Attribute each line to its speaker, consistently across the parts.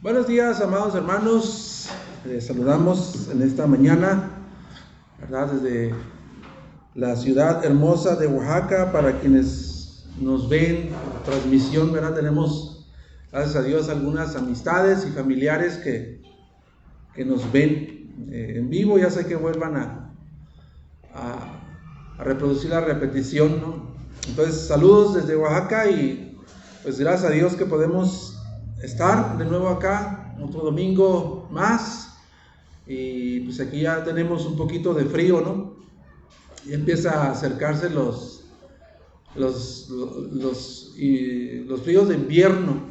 Speaker 1: Buenos días, amados hermanos. Les saludamos en esta mañana, ¿verdad? Desde la ciudad hermosa de Oaxaca. Para quienes nos ven por transmisión, ¿verdad? Tenemos, gracias a Dios, algunas amistades y familiares que nos ven en vivo. Ya sé que vuelvan a reproducir la repetición, ¿no? Entonces, saludos desde Oaxaca y pues gracias a Dios que podemos estar de nuevo acá, otro domingo más. Y pues aquí ya tenemos un poquito de frío, ¿no? Y empieza a acercarse los fríos de invierno,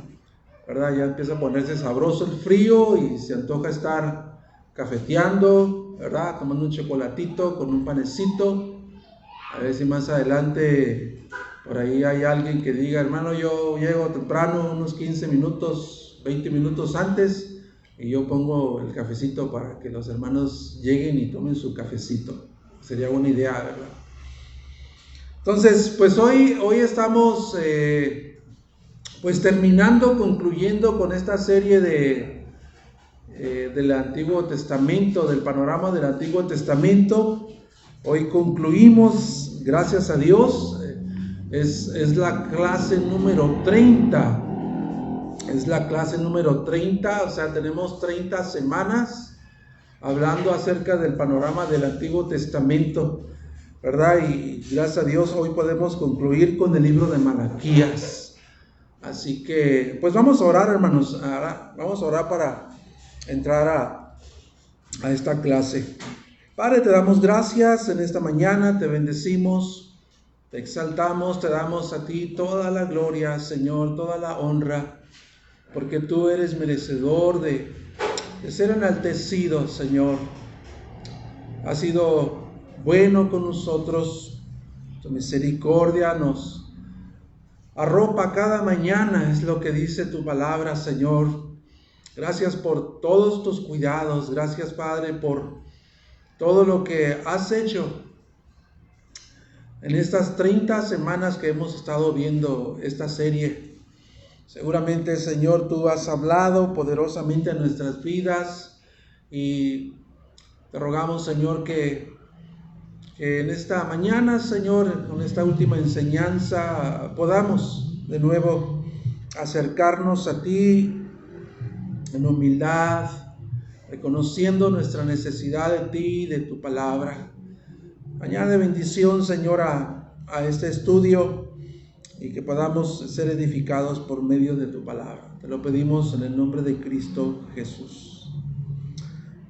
Speaker 1: ¿verdad? Ya empieza a ponerse sabroso el frío y se antoja estar cafeteando, ¿verdad? Tomando un chocolatito con un panecito. A ver si más adelante por ahí hay alguien que diga: hermano, yo llego temprano, unos 15 minutos, 20 minutos antes, y yo pongo el cafecito para que los hermanos lleguen y tomen su cafecito. Sería buena idea, ¿verdad? Entonces, pues hoy estamos pues concluyendo con esta serie del Antiguo Testamento, del panorama del Antiguo Testamento. Hoy concluimos, gracias a Dios. Es la clase número 30. Es la clase número 30, o sea, tenemos 30 semanas hablando acerca del panorama del Antiguo Testamento, ¿verdad? Y gracias a Dios hoy podemos concluir con el libro de Malaquías. Así que, pues vamos a orar, hermanos. Vamos a orar para entrar a esta clase. Padre, te damos gracias en esta mañana, te bendecimos, te exaltamos, te damos a ti toda la gloria, Señor, toda la honra, porque tú eres merecedor de ser enaltecido, Señor. Has sido bueno con nosotros, tu misericordia nos arropa cada mañana, es lo que dice tu palabra, Señor. Gracias por todos tus cuidados, gracias, Padre, por todo lo que has hecho en estas 30 semanas que hemos estado viendo esta serie. Seguramente, Señor, tú has hablado poderosamente en nuestras vidas y te rogamos, Señor, que en esta mañana, Señor, con esta última enseñanza, podamos de nuevo acercarnos a ti en humildad, reconociendo nuestra necesidad de ti, de tu palabra. Añade bendición, Señor, a este estudio y que podamos ser edificados por medio de tu palabra. Te lo pedimos en el nombre de Cristo Jesús.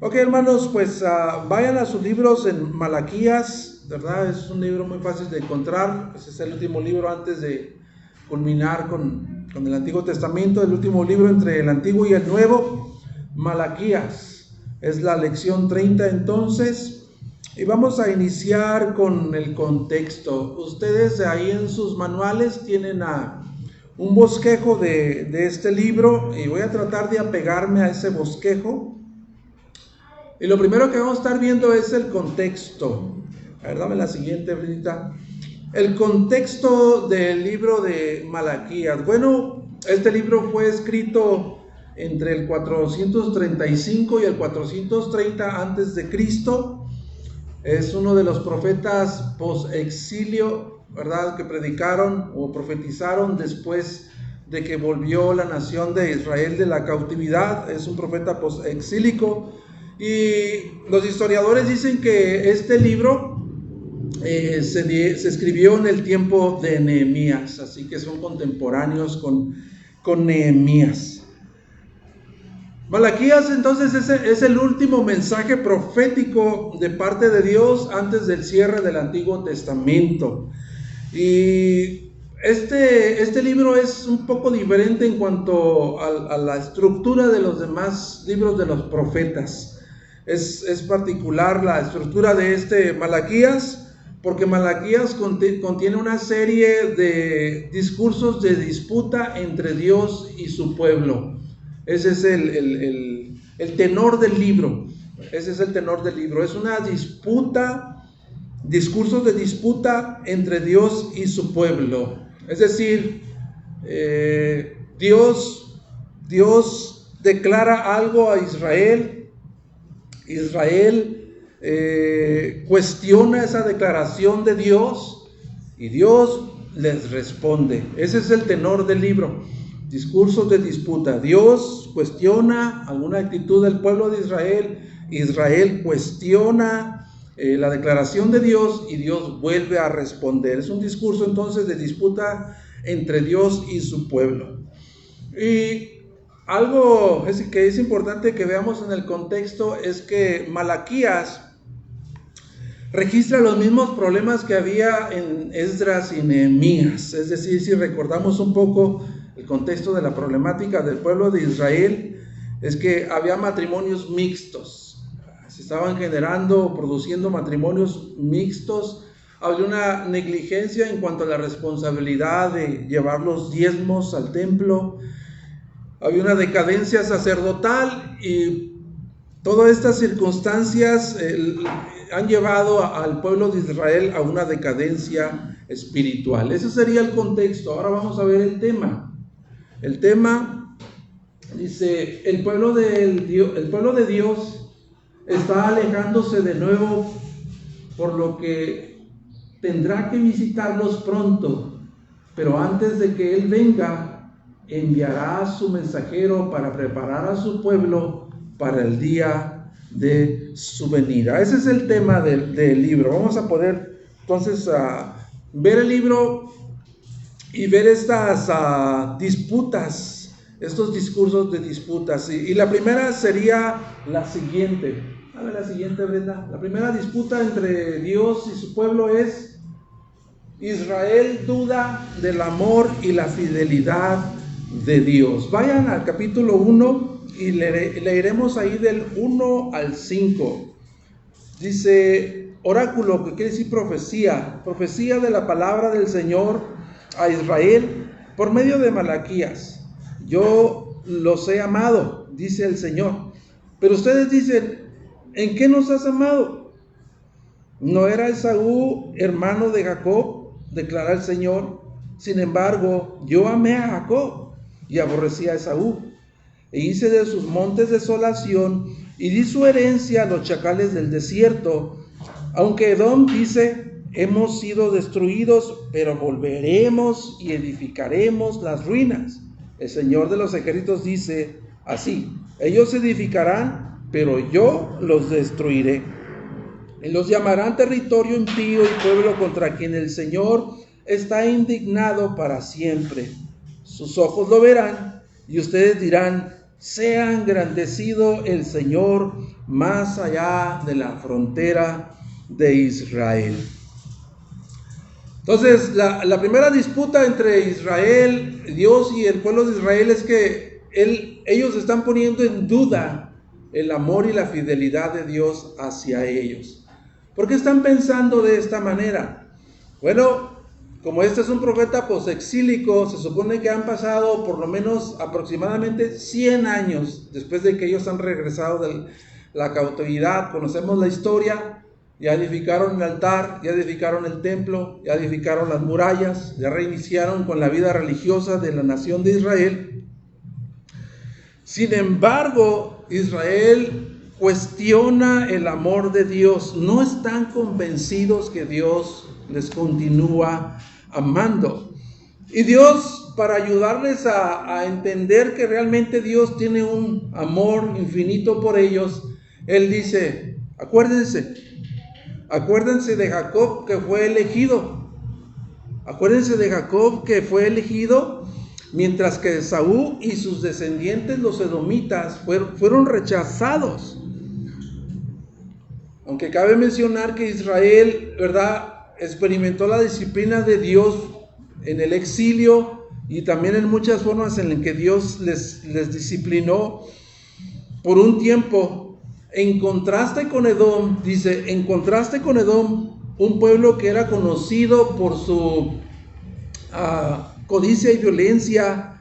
Speaker 1: Ok, hermanos, pues vayan a sus libros en Malaquías, ¿verdad? Es un libro muy fácil de encontrar. Ese es el último libro antes de culminar con el Antiguo Testamento, el último libro entre el Antiguo y el Nuevo. Malaquías es la lección 30 entonces. Y vamos a iniciar con el contexto. Ustedes ahí en sus manuales tienen un bosquejo de este libro y voy a tratar de apegarme a ese bosquejo. Y lo primero que vamos a estar viendo es el contexto. A ver, dame la siguiente, Brita. El contexto del libro de Malaquías. Bueno, este libro fue escrito entre el 435 y el 430 antes de Cristo. Es uno de los profetas post-exilio, ¿verdad?, que predicaron o profetizaron después de que volvió la nación de Israel de la cautividad. Es un profeta post-exílico. Y los historiadores dicen que este libro se escribió en el tiempo de Nehemías, así que son contemporáneos con Nehemías. Malaquías entonces es el último mensaje profético de parte de Dios antes del cierre del Antiguo Testamento. Y este libro es un poco diferente en cuanto a la estructura de los demás libros de los profetas. Es particular la estructura de este Malaquías, porque Malaquías contiene una serie de discursos de disputa entre Dios y su pueblo. Ese es el tenor del libro. Ese es el tenor del libro. Es una disputa, discursos de disputa entre Dios y su pueblo. Es decir, Dios declara algo a Israel. Israel cuestiona esa declaración de Dios y Dios les responde. Ese es el tenor del libro. Discursos de disputa. Dios cuestiona alguna actitud del pueblo de Israel. Israel cuestiona la declaración de Dios y Dios vuelve a responder. Es un discurso entonces de disputa entre Dios y su pueblo. Y algo que es importante que veamos en el contexto es que Malaquías registra los mismos problemas que había en Esdras y Nehemías. Es decir, si recordamos un poco el contexto de la problemática del pueblo de Israel, es que había matrimonios mixtos. Se estaban generando o produciendo matrimonios mixtos. Había una negligencia en cuanto a la responsabilidad de llevar los diezmos al templo. Había una decadencia sacerdotal y todas estas circunstancias han llevado al pueblo de Israel a una decadencia espiritual. Ese sería el contexto. Ahora vamos a ver el tema. El tema dice, el pueblo de Dios está alejándose de nuevo, por lo que tendrá que visitarlos pronto, pero antes de que Él venga, enviará a su mensajero para preparar a su pueblo para el día de su venida. Ese es el tema del libro. Vamos a poder entonces ver el libro y ver estas disputas, estos discursos de disputas. Y la primera sería la siguiente. A ver la siguiente, Brenda. La primera disputa entre Dios y su pueblo es: Israel duda del amor y la fidelidad de Dios. Vayan al capítulo 1 y leeremos ahí del 1 al 5. Dice oráculo, que quiere decir profecía de la palabra del Señor a Israel por medio de Malaquías. Yo los he amado, dice el Señor. Pero ustedes dicen, ¿en qué nos has amado? ¿No era Esaú hermano de Jacob? Declara el Señor. Sin embargo, yo amé a Jacob y aborrecí a Esaú, e hice de sus montes desolación, y di su herencia a los chacales del desierto. Aunque Edom dice, hemos sido destruidos, pero volveremos y edificaremos las ruinas. El Señor de los ejércitos dice así: ellos edificarán, pero yo los destruiré. Y los llamarán territorio impío y pueblo contra quien el Señor está indignado para siempre. Sus ojos lo verán y ustedes dirán, sea engrandecido el Señor más allá de la frontera de Israel. Entonces, la primera disputa entre Israel, Dios y el pueblo de Israel es que ellos están poniendo en duda el amor y la fidelidad de Dios hacia ellos. ¿Por qué están pensando de esta manera? Bueno, como este es un profeta posexílico, se supone que han pasado por lo menos aproximadamente 100 años después de que ellos han regresado de la cautividad. Conocemos la historia, ya edificaron el altar, ya edificaron el templo, ya edificaron las murallas, ya reiniciaron con la vida religiosa de la nación de Israel. Sin embargo, Israel cuestiona el amor de Dios, no están convencidos que Dios les continúa amando. Y Dios, para ayudarles a entender que realmente Dios tiene un amor infinito por ellos, Él dice, acuérdense de Jacob que fue elegido. Acuérdense de Jacob que fue elegido, mientras que Esaú y sus descendientes, los edomitas, fueron rechazados. Aunque cabe mencionar que Israel, ¿verdad?, experimentó la disciplina de Dios en el exilio y también en muchas formas en las que Dios les disciplinó por un tiempo. En contraste con Edom, dice, en contraste con Edom, un pueblo que era conocido por su codicia y violencia,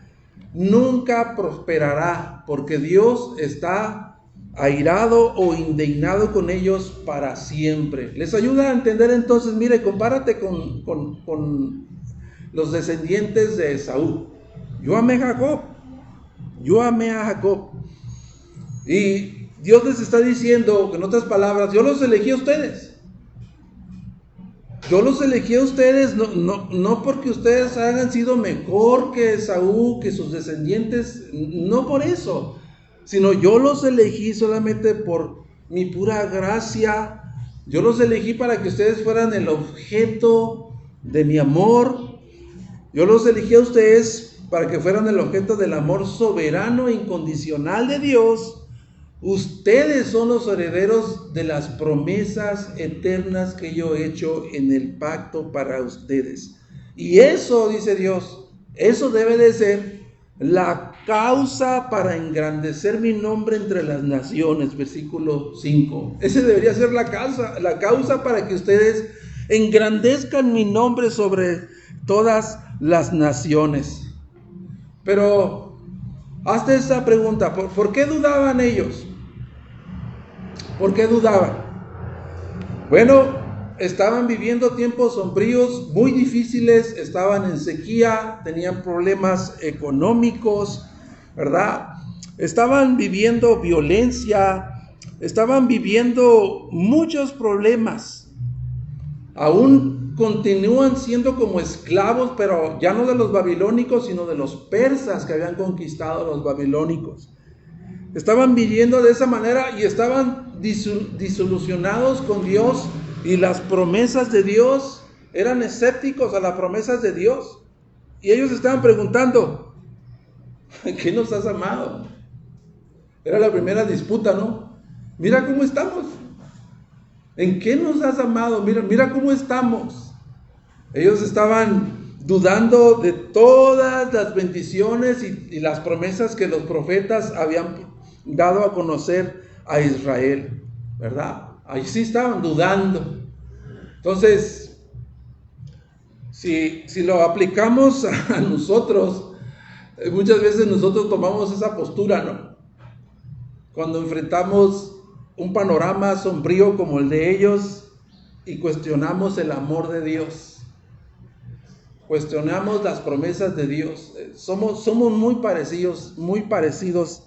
Speaker 1: nunca prosperará, porque Dios está airado o indignado con ellos para siempre. Les ayuda a entender entonces, mire, compárate con los descendientes de Esaú. Yo amé a Jacob, Y Dios les está diciendo, en otras palabras, yo los elegí a ustedes. Yo los elegí a ustedes no porque ustedes hayan sido mejor que Esaú, que sus descendientes, no por eso, sino yo los elegí solamente por mi pura gracia. Yo los elegí para que ustedes fueran el objeto de mi amor. Yo los elegí a ustedes para que fueran el objeto del amor soberano e incondicional de Dios. Ustedes son los herederos de las promesas eternas que yo he hecho en el pacto para ustedes. Y eso, dice Dios, eso debe de ser la causa para engrandecer mi nombre entre las naciones, versículo 5. Ese debería ser la causa para que ustedes engrandezcan mi nombre sobre todas las naciones. Pero hazte esa pregunta, ¿por qué dudaban ellos? ¿Por qué dudaban? Bueno, estaban viviendo tiempos sombríos, muy difíciles, estaban en sequía, tenían problemas económicos, ¿verdad? Estaban viviendo violencia, estaban viviendo muchos problemas. Aún continúan siendo como esclavos, pero ya no de los babilónicos, sino de los persas que habían conquistado a los babilónicos. Estaban viviendo de esa manera y estaban disolucionados con Dios, y las promesas de Dios, eran escépticos a las promesas de Dios. Y ellos estaban preguntando, ¿en qué nos has amado? Era la primera disputa, ¿no? Mira cómo estamos. ¿En qué nos has amado? Mira cómo estamos. Ellos estaban dudando de todas las bendiciones y las promesas que los profetas habían dado a conocer a Israel, ¿verdad? Ahí sí estaban dudando. Entonces, si lo aplicamos a nosotros, muchas veces nosotros tomamos esa postura, ¿no? Cuando enfrentamos un panorama sombrío como el de ellos y cuestionamos el amor de Dios, cuestionamos las promesas de Dios, somos muy parecidos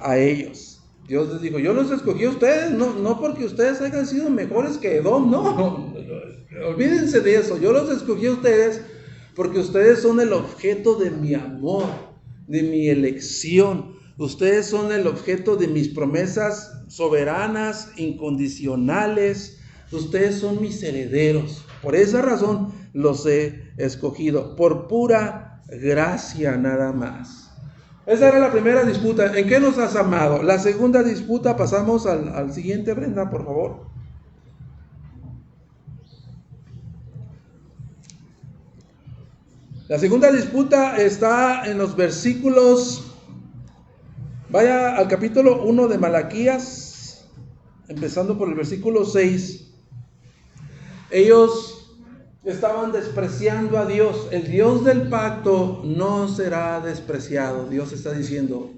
Speaker 1: a ellos. Dios les dijo, yo los escogí a ustedes, no porque ustedes hayan sido mejores que Edom, no, olvídense de eso. Yo los escogí a ustedes porque ustedes son el objeto de mi amor, de mi elección. Ustedes son el objeto de mis promesas soberanas, incondicionales. Ustedes son mis herederos. Por esa razón los he escogido, por pura gracia nada más. Esa era la primera disputa. ¿En qué nos has amado? La segunda disputa, pasamos al siguiente, Brenda, por favor. La segunda disputa está en los versículos, vaya al capítulo 1 de Malaquías, empezando por el versículo 6. Ellos estaban despreciando a Dios. El Dios del pacto no será despreciado. Dios está diciendo,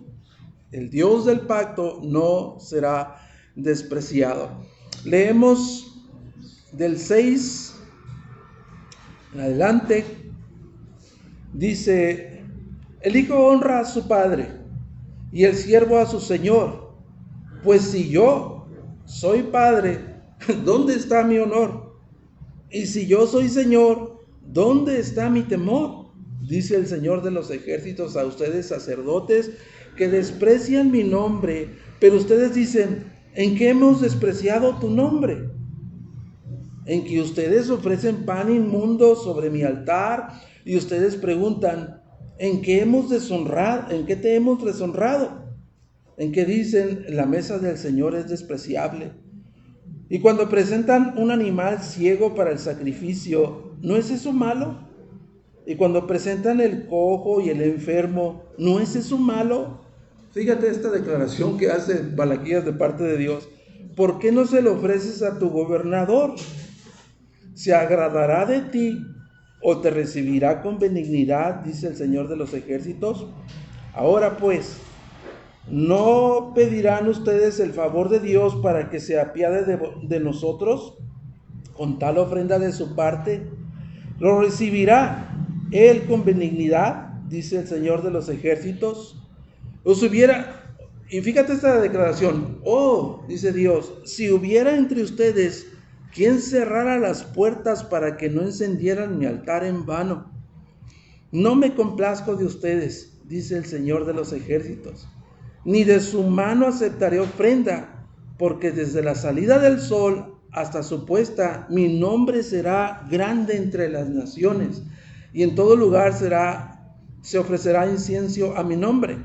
Speaker 1: el Dios del pacto no será despreciado. Leemos del 6 en adelante. Dice, el hijo honra a su padre y el siervo a su señor. Pues si yo soy padre, ¿dónde está mi honor? Y si yo soy Señor, ¿dónde está mi temor? Dice el Señor de los ejércitos a ustedes, sacerdotes, que desprecian mi nombre. Pero ustedes dicen, ¿en qué hemos despreciado tu nombre? En que ustedes ofrecen pan inmundo sobre mi altar, y ustedes preguntan, ¿en qué hemos deshonrado? ¿En qué te hemos deshonrado? En que dicen, la mesa del Señor es despreciable. Y cuando presentan un animal ciego para el sacrificio, ¿no es eso malo? Y cuando presentan el cojo y el enfermo, ¿no es eso malo? Fíjate esta declaración que hace Malaquías de parte de Dios. ¿Por qué no se lo ofreces a tu gobernador? ¿Se agradará de ti o te recibirá con benignidad? Dice el Señor de los ejércitos. Ahora pues, ¿no pedirán ustedes el favor de Dios para que se apiade de nosotros con tal ofrenda de su parte? ¿Lo recibirá Él con benignidad? Dice el Señor de los ejércitos. Y fíjate esta declaración. Oh, dice Dios, si hubiera entre ustedes quien cerrara las puertas para que no encendieran mi altar en vano. No me complazco de ustedes, dice el Señor de los ejércitos, ni de su mano aceptaré ofrenda, porque desde la salida del sol hasta su puesta, mi nombre será grande entre las naciones, y en todo lugar se ofrecerá incienso a mi nombre,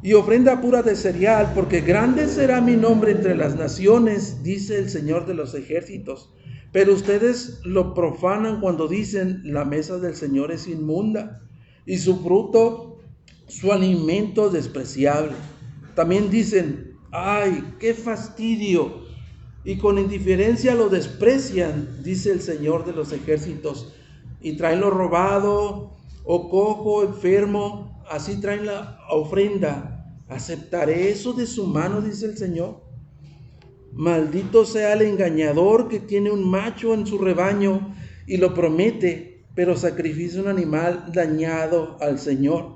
Speaker 1: y ofrenda pura de cereal, porque grande será mi nombre entre las naciones, dice el Señor de los ejércitos. Pero ustedes lo profanan cuando dicen, la mesa del Señor es inmunda, y su fruto, su alimento despreciable. También dicen, ay, qué fastidio, y con indiferencia lo desprecian, dice el Señor de los ejércitos, y traen lo robado, o cojo, enfermo, así traen la ofrenda. ¿Aceptaré eso de su mano?, dice el Señor. Maldito sea el engañador que tiene un macho en su rebaño y lo promete, pero sacrifica un animal dañado al Señor.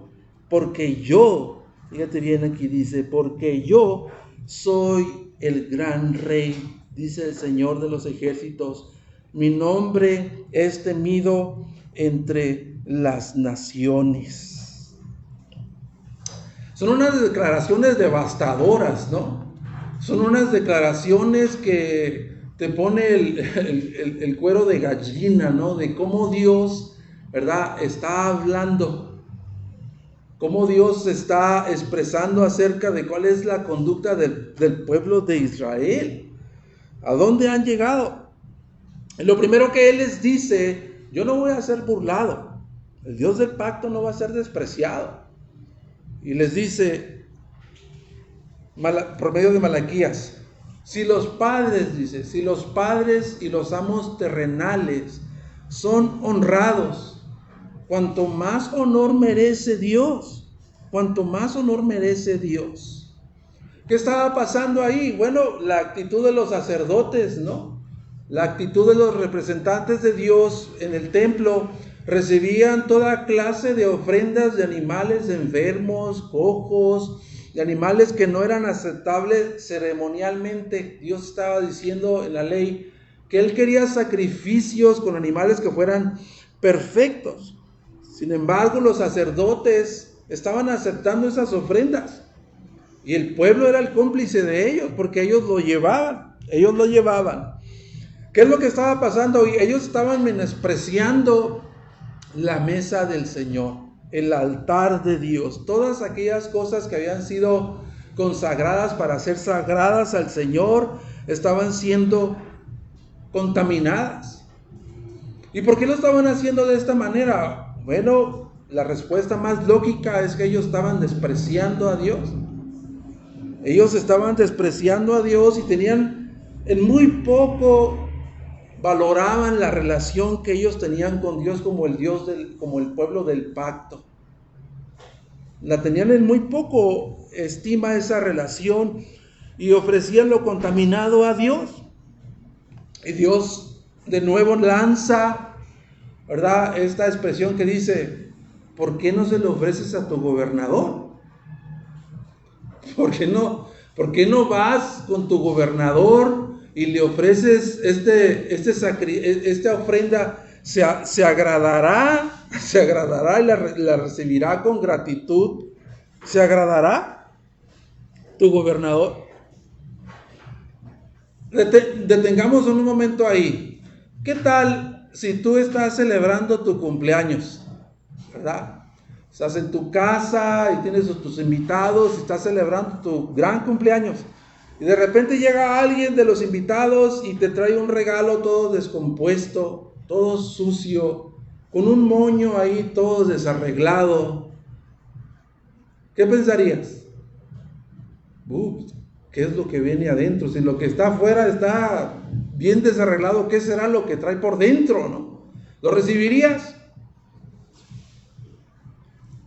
Speaker 1: Porque yo, fíjate bien aquí dice, porque yo soy el gran rey, dice el Señor de los ejércitos. Mi nombre es temido entre las naciones. Son unas declaraciones devastadoras, ¿no? Son unas declaraciones que te pone el cuero de gallina, ¿no? De cómo Dios, ¿verdad?, está hablando, cómo Dios está expresando acerca de cuál es la conducta del pueblo de Israel. ¿A dónde han llegado? Y lo primero que Él les dice, yo no voy a ser burlado. El Dios del pacto no va a ser despreciado. Y les dice, por medio de Malaquías, si los padres, dice, si los padres y los amos terrenales son honrados, cuanto más honor merece Dios, cuanto más honor merece Dios. ¿Qué estaba pasando ahí? Bueno, la actitud de los sacerdotes, ¿no? La actitud de los representantes de Dios en el templo. Recibían toda clase de ofrendas de animales enfermos, cojos, de animales que no eran aceptables ceremonialmente. Dios estaba diciendo en la ley que Él quería sacrificios con animales que fueran perfectos. Sin embargo, los sacerdotes estaban aceptando esas ofrendas y el pueblo era el cómplice de ellos porque ellos lo llevaban. ¿Qué es lo que estaba pasando? Ellos estaban menospreciando la mesa del Señor, el altar de Dios, todas aquellas cosas que habían sido consagradas para ser sagradas al Señor, estaban siendo contaminadas. ¿Y por qué lo estaban haciendo de esta manera? Bueno, la respuesta más lógica es que ellos estaban despreciando a Dios. Ellos estaban despreciando a Dios y tenían en muy poco valoraban la relación que ellos tenían con Dios como el Dios como el pueblo del pacto. La tenían en muy poco estima esa relación y ofrecían lo contaminado a Dios. Y Dios de nuevo lanza, ¿verdad?, esta expresión que dice, ¿por qué no se lo ofreces a tu gobernador? ¿Por qué no vas con tu gobernador y le ofreces esta ofrenda? Se agradará y la recibirá con gratitud. ¿Se agradará tu gobernador? Detengamos un momento ahí. ¿Qué tal si tú estás celebrando tu cumpleaños? ¿Verdad? Estás en tu casa y tienes a tus invitados y estás celebrando tu gran cumpleaños. Y de repente llega alguien de los invitados y te trae un regalo todo descompuesto, todo sucio, con un moño ahí todo desarreglado. ¿Qué pensarías? ¿Qué es lo que viene adentro? Si lo que está afuera está bien desarreglado, ¿qué será lo que trae por dentro, no? ¿Lo recibirías?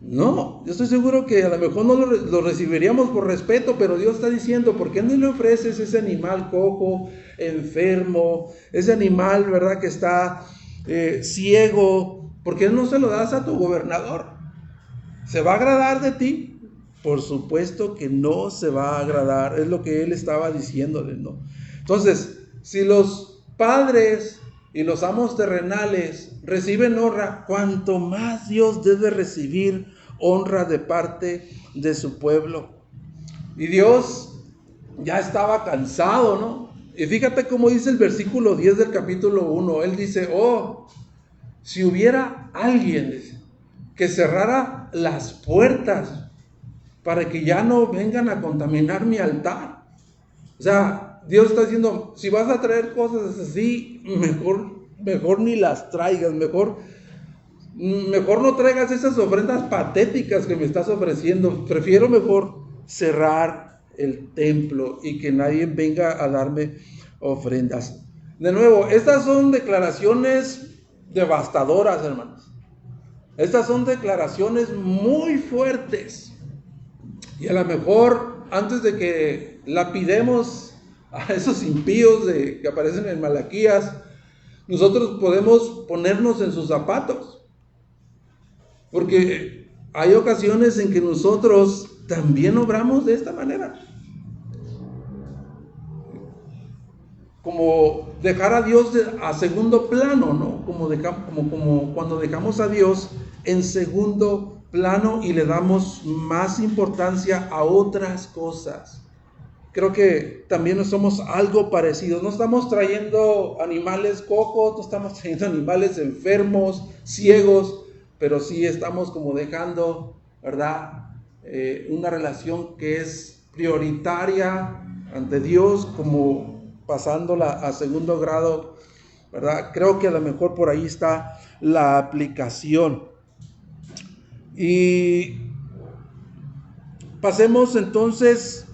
Speaker 1: No, yo estoy seguro que a lo mejor no lo recibiríamos por respeto, pero Dios está diciendo, ¿por qué no le ofreces ese animal cojo, enfermo, ese animal, ¿verdad?, que está ciego? ¿Por qué no se lo das a tu gobernador? ¿Se va a agradar de ti? Por supuesto que no se va a agradar, es lo que él estaba diciéndole, ¿no? Entonces, si los padres y los amos terrenales reciben honra, cuanto más Dios debe recibir honra de parte de su pueblo. Y Dios ya estaba cansado, ¿no? Y fíjate cómo dice el versículo 10 del capítulo 1. Él dice, si hubiera alguien que cerrara las puertas para que ya no vengan a contaminar mi altar. O sea, Dios está diciendo, si vas a traer cosas así, mejor ni las traigas, mejor no traigas esas ofrendas patéticas que me estás ofreciendo. Prefiero mejor cerrar el templo y que nadie venga a darme ofrendas. De nuevo, estas son declaraciones devastadoras, hermanos. Estas son declaraciones muy fuertes. Y a lo mejor, antes de que lapidemos a esos impíos que aparecen en Malaquías, nosotros podemos ponernos en sus zapatos. Porque hay ocasiones en que nosotros también obramos de esta manera. Como dejar a Dios a segundo plano, ¿no? Como cuando dejamos a Dios en segundo plano y le damos más importancia a otras cosas. Creo que también somos algo parecido. No estamos trayendo animales cojos, no estamos trayendo animales enfermos, ciegos, pero sí estamos como dejando, ¿verdad? Una relación que es prioritaria ante Dios, como pasándola a segundo grado, ¿verdad? Creo que a lo mejor por ahí está la aplicación. Y pasemos entonces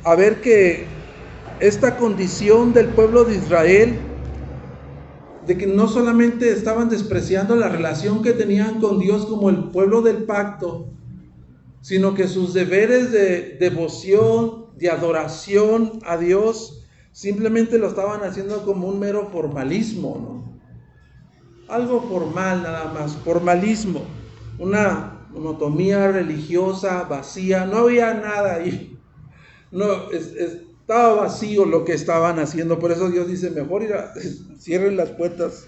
Speaker 1: a ver que esta condición del pueblo de Israel, de que no solamente estaban despreciando la relación que tenían con Dios como el pueblo del pacto, sino que sus deberes de devoción, de adoración a Dios, simplemente lo estaban haciendo como un mero formalismo, ¿no? Algo formal nada más, formalismo, una monotonía religiosa vacía, no había nada ahí, estaba vacío lo que estaban haciendo. Por eso Dios dice, mejor cierren las puertas.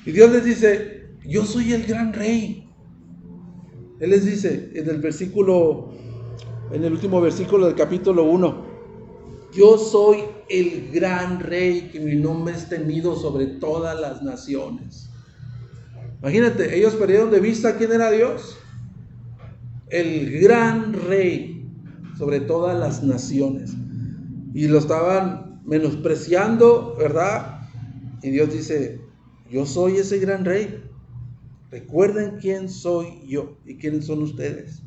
Speaker 1: Y Dios les dice, yo soy el gran rey. Él les dice en el último versículo del capítulo 1, yo soy el gran rey, que mi nombre es temido sobre todas las naciones. Imagínate, ellos perdieron de vista quién era Dios. El gran rey sobre todas las naciones. Y lo estaban menospreciando, ¿verdad? Y Dios dice, yo soy ese gran rey. Recuerden quién soy yo y quiénes son ustedes.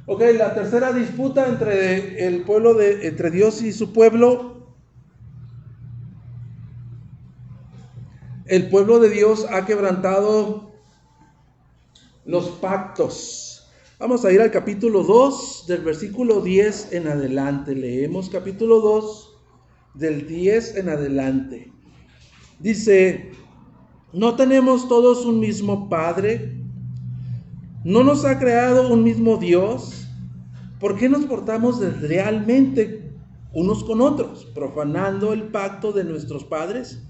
Speaker 1: Ok, la tercera disputa entre Dios y su pueblo. El pueblo de Dios ha quebrantado los pactos. Vamos a ir al capítulo 2, del versículo 10 en adelante. Leemos capítulo 2, del 10 en adelante. Dice, ¿no tenemos todos un mismo Padre? ¿No nos ha creado un mismo Dios? ¿Por qué nos portamos deslealmente unos con otros, profanando el pacto de nuestros padres?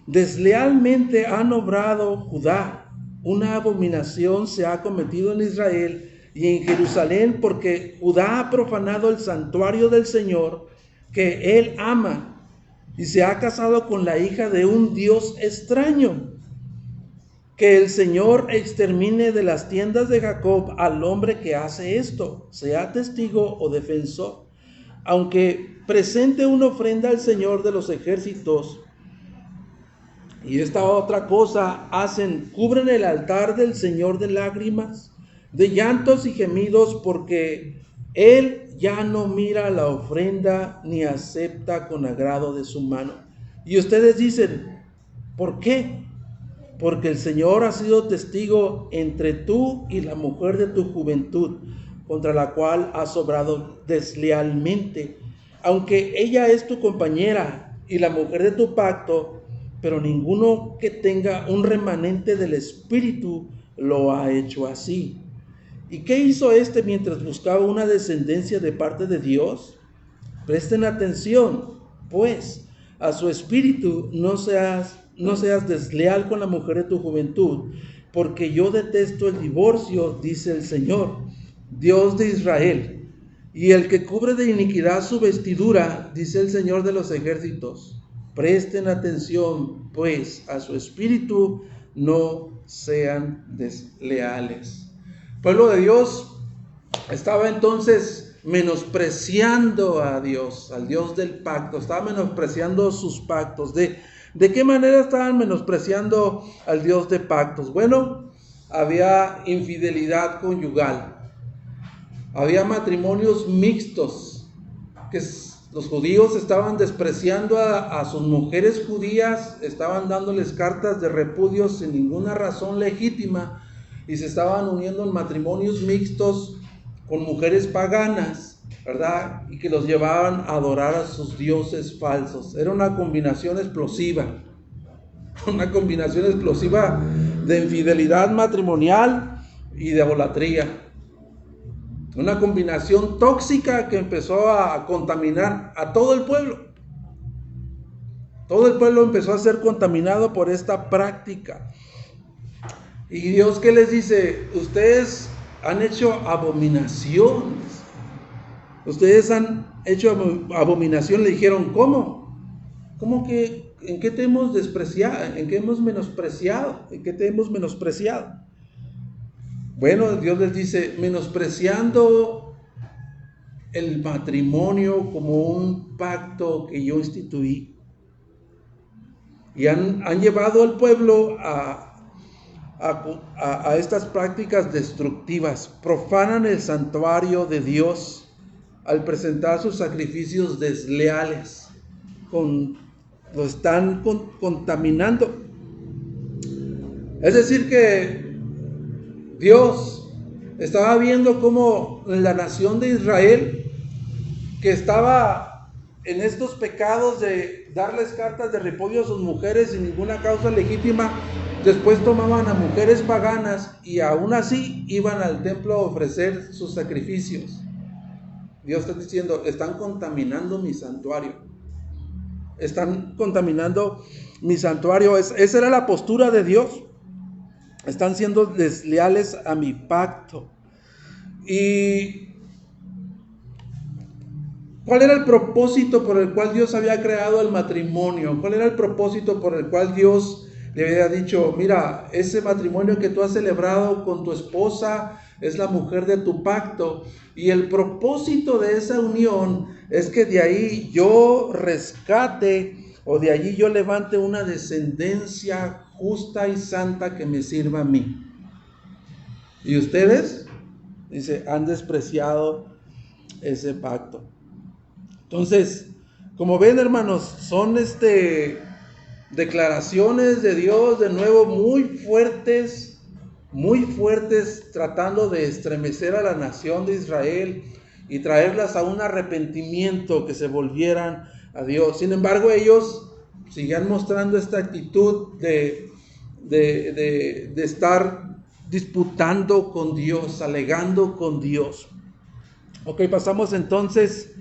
Speaker 1: Deslealmente han obrado Judá, una abominación se ha cometido en Israel y en Jerusalén, porque Judá ha profanado el santuario del Señor que él ama y se ha casado con la hija de un Dios extraño. Que el Señor extermine de las tiendas de Jacob al hombre que hace esto, sea testigo o defensor, aunque presente una ofrenda al Señor de los ejércitos. Y esta otra cosa hacen, cubren el altar del Señor de lágrimas, de llantos y gemidos, porque Él ya no mira la ofrenda ni acepta con agrado de su mano. Y ustedes dicen, ¿por qué? Porque el Señor ha sido testigo entre tú y la mujer de tu juventud, contra la cual has obrado deslealmente, aunque ella es tu compañera y la mujer de tu pacto, pero ninguno que tenga un remanente del Espíritu lo ha hecho así. ¿Y qué hizo este mientras buscaba una descendencia de parte de Dios? Presten atención, pues, a su espíritu no seas desleal con la mujer de tu juventud, porque yo detesto el divorcio, dice el Señor, Dios de Israel, y el que cubre de iniquidad su vestidura, dice el Señor de los ejércitos. Presten atención, pues, a su espíritu no sean desleales. El pueblo de Dios estaba entonces menospreciando a Dios, al Dios del pacto, estaba menospreciando sus pactos. ¿De qué manera estaban menospreciando al Dios de pactos? Bueno, había infidelidad conyugal, había matrimonios mixtos, que los judíos estaban despreciando a sus mujeres judías, estaban dándoles cartas de repudio sin ninguna razón legítima, y se estaban uniendo en matrimonios mixtos con mujeres paganas, ¿verdad? Y que los llevaban a adorar a sus dioses falsos. Era una combinación explosiva de infidelidad matrimonial y de idolatría. Una combinación tóxica que empezó a contaminar a todo el pueblo. Todo el pueblo empezó a ser contaminado por esta práctica. Y Dios, ¿qué les dice? Ustedes han hecho abominaciones. Ustedes han hecho abominación. Le dijeron, ¿cómo? ¿Cómo que? ¿En qué te hemos despreciado? ¿En qué hemos menospreciado? ¿En qué te hemos menospreciado? Bueno, Dios les dice, menospreciando el matrimonio como un pacto que yo instituí. Y han llevado al pueblo a estas prácticas destructivas. Profanan el santuario de Dios al presentar sus sacrificios desleales. Lo están contaminando. Es decir que Dios estaba viendo cómo la nación de Israel, que estaba en estos pecados de darles cartas de repudio a sus mujeres sin ninguna causa legítima, después tomaban a mujeres paganas y aún así iban al templo a ofrecer sus sacrificios. Dios está diciendo, están contaminando mi santuario. Están contaminando mi santuario. Esa era la postura de Dios. Están siendo desleales a mi pacto. ¿Y cuál era el propósito por el cual Dios había creado el matrimonio? ¿Cuál era el propósito por el cual Dios le había dicho, mira, ese matrimonio que tú has celebrado con tu esposa es la mujer de tu pacto? Y el propósito de esa unión es que de ahí yo rescate, o de allí yo levante una descendencia justa y santa que me sirva a mí. Y ustedes, dice, han despreciado ese pacto. Entonces, como ven, hermanos, son declaraciones de Dios de nuevo muy fuertes, tratando de estremecer a la nación de Israel y traerlas a un arrepentimiento, que se volvieran a Dios. Sin embargo, ellos siguen mostrando esta actitud de estar disputando con Dios, alegando con Dios. Ok, pasamos entonces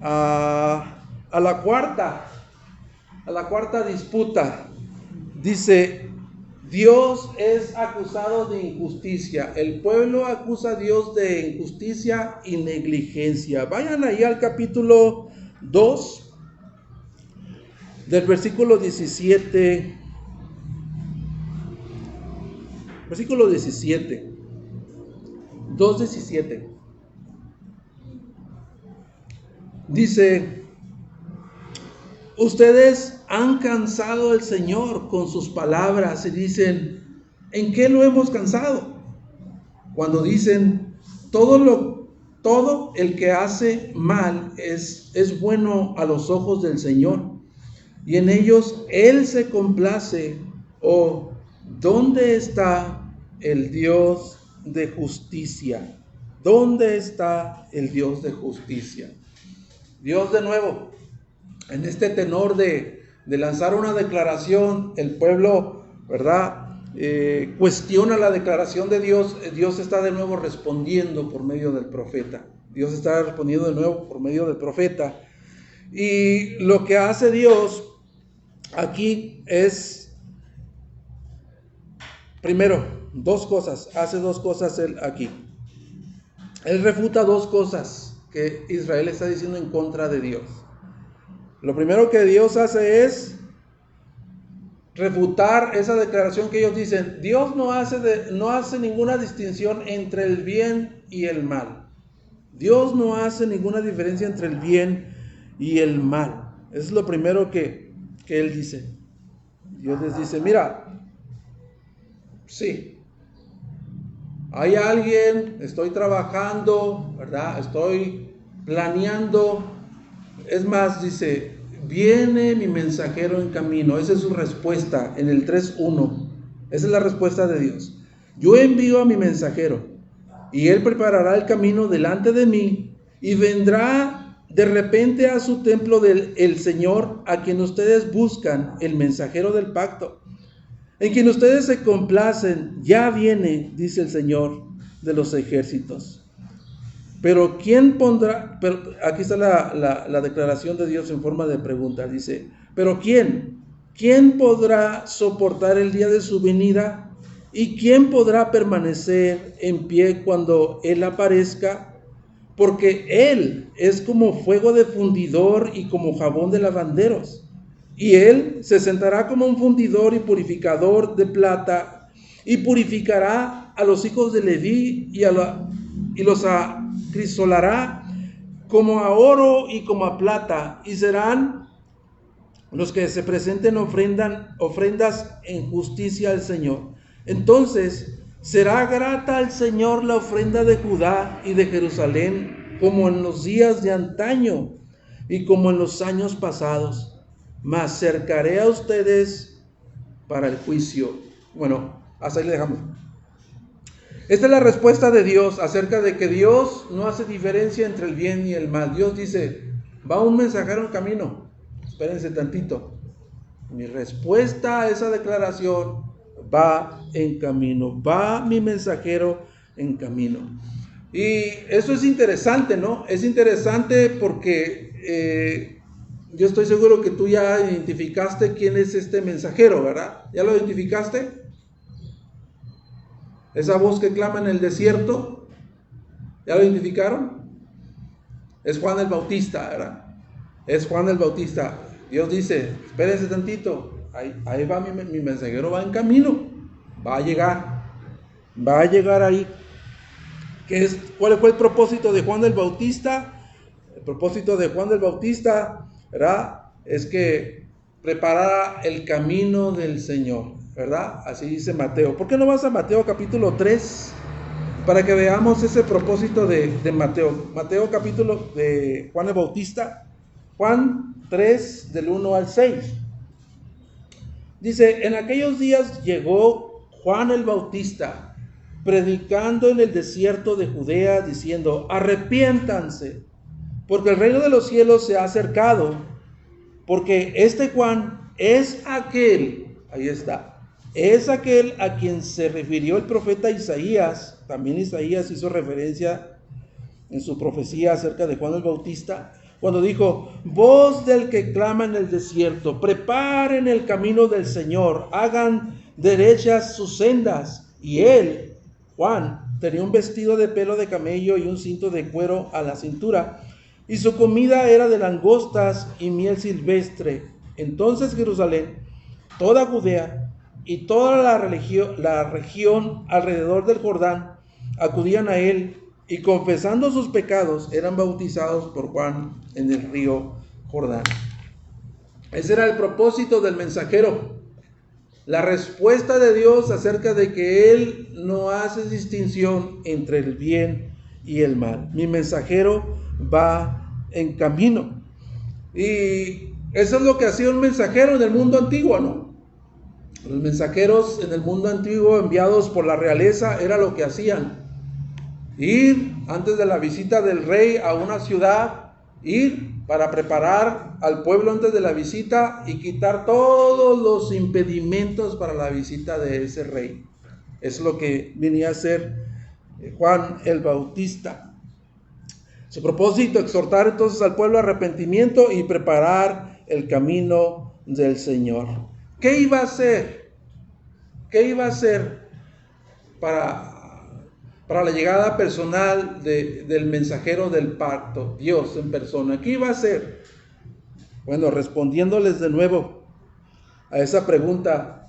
Speaker 1: a la cuarta disputa. Dice, Dios es acusado de injusticia. El pueblo acusa a Dios de injusticia y negligencia. Vayan ahí al capítulo 2, del versículo 17. Versículo 17. 2:17. Dice, ustedes han cansado al Señor con sus palabras y dicen, ¿en qué lo hemos cansado? Cuando dicen, todo el que hace mal es bueno a los ojos del Señor, y en ellos Él se complace. ¿O dónde está el Dios de justicia? ¿Dónde está el Dios de justicia? Dios de nuevo, en este tenor de lanzar una declaración, el pueblo, ¿verdad? cuestiona la declaración de Dios, Dios está de nuevo respondiendo por medio del profeta. Dios está respondiendo de nuevo por medio del profeta. Y lo que hace Dios aquí es, primero, dos cosas. Hace dos cosas Él aquí. Él refuta dos cosas que Israel está diciendo en contra de Dios. Lo primero que Dios hace es refutar esa declaración que ellos dicen. Dios no hace ninguna distinción entre el bien y el mal. Dios no hace ninguna diferencia entre el bien y el mal. Eso es lo primero que Él dice. Dios les dice, mira, sí, hay alguien, estoy trabajando, ¿verdad? Estoy planeando. Es más, dice, viene mi mensajero en camino. Esa es su respuesta en el 3:1. Esa es la respuesta de Dios. Yo envío a mi mensajero y él preparará el camino delante de mí y vendrá de repente a su templo el Señor, a quien ustedes buscan, el mensajero del pacto, en quien ustedes se complacen. Ya viene, dice el Señor de los ejércitos. Pero ¿quién pondrá? Pero aquí está la declaración de Dios en forma de pregunta. Dice, pero ¿quién podrá soportar el día de su venida? ¿Y quién podrá permanecer en pie cuando Él aparezca? Porque Él es como fuego de fundidor y como jabón de lavanderos. Y Él se sentará como un fundidor y purificador de plata, y purificará a los hijos de Leví y los acrisolará como a oro y como a plata, y serán los que se presenten ofrendas en justicia al Señor. Entonces será grata al Señor la ofrenda de Judá y de Jerusalén, como en los días de antaño y como en los años pasados. Mas cercaré a ustedes para el juicio. Bueno, hasta ahí le dejamos. Esta es la respuesta de Dios acerca de que Dios no hace diferencia entre el bien y el mal. Dios dice, va un mensajero en camino. Espérense tantito. Mi respuesta a esa declaración va en camino. Va mi mensajero en camino. Y eso es interesante, ¿no? Es interesante porque yo estoy seguro que tú ya identificaste quién es este mensajero, ¿verdad? ¿Ya lo identificaste? Esa voz que clama en el desierto, ¿ya lo identificaron? Es Juan el Bautista, ¿verdad? Es Juan el Bautista. Dios dice, espérense tantito, ahí va mi mensajero, va en camino, va a llegar ahí. ¿Cuál fue el propósito de Juan el Bautista? El propósito de Juan el Bautista, ¿verdad? Es que preparara el camino del Señor, ¿verdad? Así dice Mateo. ¿Por qué no vas a Mateo capítulo 3? Para que veamos ese propósito de Mateo. Mateo capítulo de Juan el Bautista. Juan 3 del 1 al 6. Dice, en aquellos días llegó Juan el Bautista, predicando en el desierto de Judea, diciendo, arrepiéntanse, porque el reino de los cielos se ha acercado. Porque este Juan es aquel, ahí está, es aquel a quien se refirió el profeta Isaías. También Isaías hizo referencia en su profecía acerca de Juan el Bautista, cuando dijo, voz del que clama en el desierto, preparen el camino del Señor, hagan derechas sus sendas. Y él, Juan, tenía un vestido de pelo de camello y un cinto de cuero a la cintura, y su comida era de langostas y miel silvestre. Entonces Jerusalén, toda Judea y toda la región alrededor del Jordán acudían a él, y confesando sus pecados eran bautizados por Juan en el río Jordán. Ese era el propósito del mensajero. La respuesta de Dios acerca de que Él no hace distinción entre el bien y el mal. Mi mensajero va en camino. Y eso es lo que hacía un mensajero en el mundo antiguo, ¿no? Los mensajeros en el mundo antiguo enviados por la realeza era lo que hacían. Ir antes de la visita del rey a una ciudad Ir para preparar al pueblo antes de la visita y quitar todos los impedimentos para la visita de ese rey. Es lo que venía a hacer Juan el Bautista. Su propósito, exhortar entonces al pueblo a arrepentimiento y preparar el camino del Señor. ¿Qué iba a hacer? ¿Qué iba a hacer para la llegada personal del mensajero del pacto, Dios en persona? ¿Qué iba a hacer? Bueno, respondiéndoles de nuevo a esa pregunta,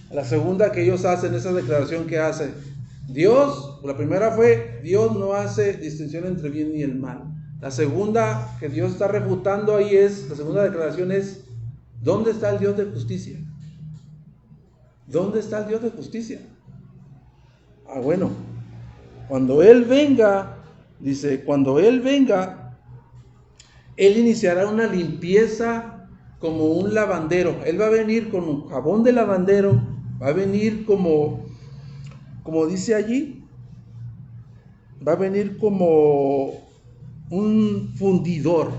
Speaker 1: a la segunda que ellos hacen, esa declaración que hace Dios. La primera fue: Dios no hace distinción entre bien y el mal. La segunda que Dios está refutando ahí la segunda declaración es: ¿dónde está el Dios de justicia? ¿Dónde está el Dios de justicia? Bueno, cuando Él venga, dice, cuando Él venga, Él iniciará una limpieza como un lavandero. Él va a venir con un jabón de lavandero, va a venir como dice allí, va a venir como un fundidor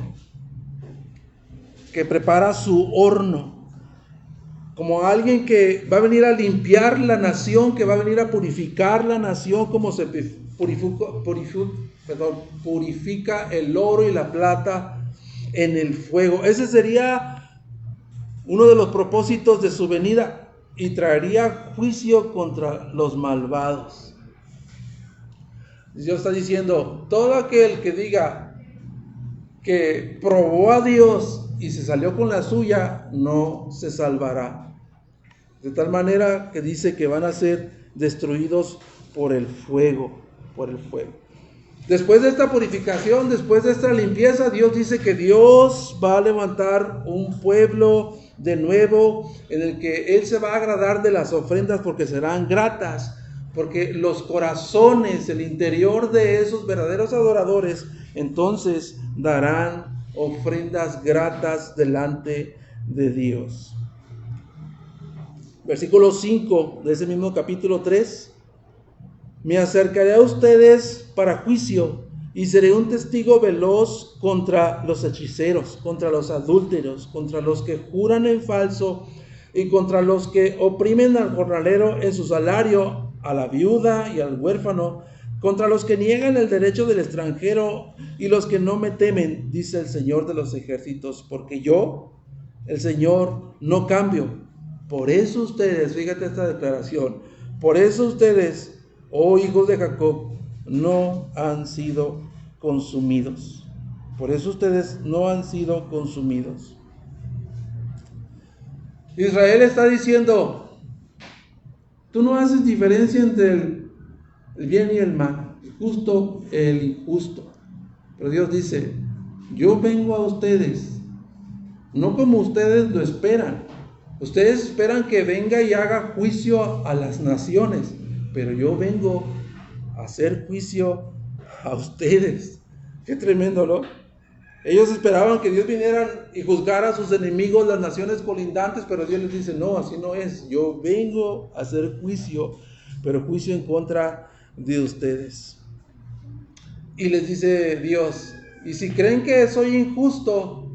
Speaker 1: que prepara su horno, como alguien que va a venir a limpiar la nación, que va a venir a purificar la nación, como se purifica el oro y la plata en el fuego. Ese sería uno de los propósitos de su venida, y traería juicio contra los malvados. Dios está diciendo: todo aquel que diga que probó a Dios y se salió con la suya, no se salvará. De tal manera que dice que van a ser destruidos por el fuego, Después de esta purificación, después de esta limpieza, Dios dice que Dios va a levantar un pueblo de nuevo, en el que Él se va a agradar de las ofrendas, porque serán gratas, porque los corazones, el interior de esos verdaderos adoradores, entonces darán ofrendas gratas delante de Dios. Versículo 5 de ese mismo capítulo 3. Me acercaré a ustedes para juicio y seré un testigo veloz contra los hechiceros, contra los adúlteros, contra los que juran en falso y contra los que oprimen al jornalero en su salario, a la viuda y al huérfano, contra los que niegan el derecho del extranjero y los que no me temen, dice el Señor de los ejércitos, porque yo, el Señor, no cambio. Por eso ustedes, fíjate esta declaración, por eso ustedes, oh hijos de Jacob, no han sido consumidos. Por eso ustedes no han sido consumidos. Israel está diciendo: tú no haces diferencia entre el bien y el mal, el justo y el injusto. Pero Dios dice: yo vengo a ustedes, no como ustedes lo esperan. Ustedes esperan que venga y haga juicio a las naciones, pero yo vengo a hacer juicio a ustedes. Qué tremendo, ¿no? Ellos esperaban que Dios viniera y juzgara a sus enemigos, las naciones colindantes, pero Dios les dice: no, así no es. Yo vengo a hacer juicio, pero juicio en contra de ustedes. Y les dice Dios: y si creen que soy injusto,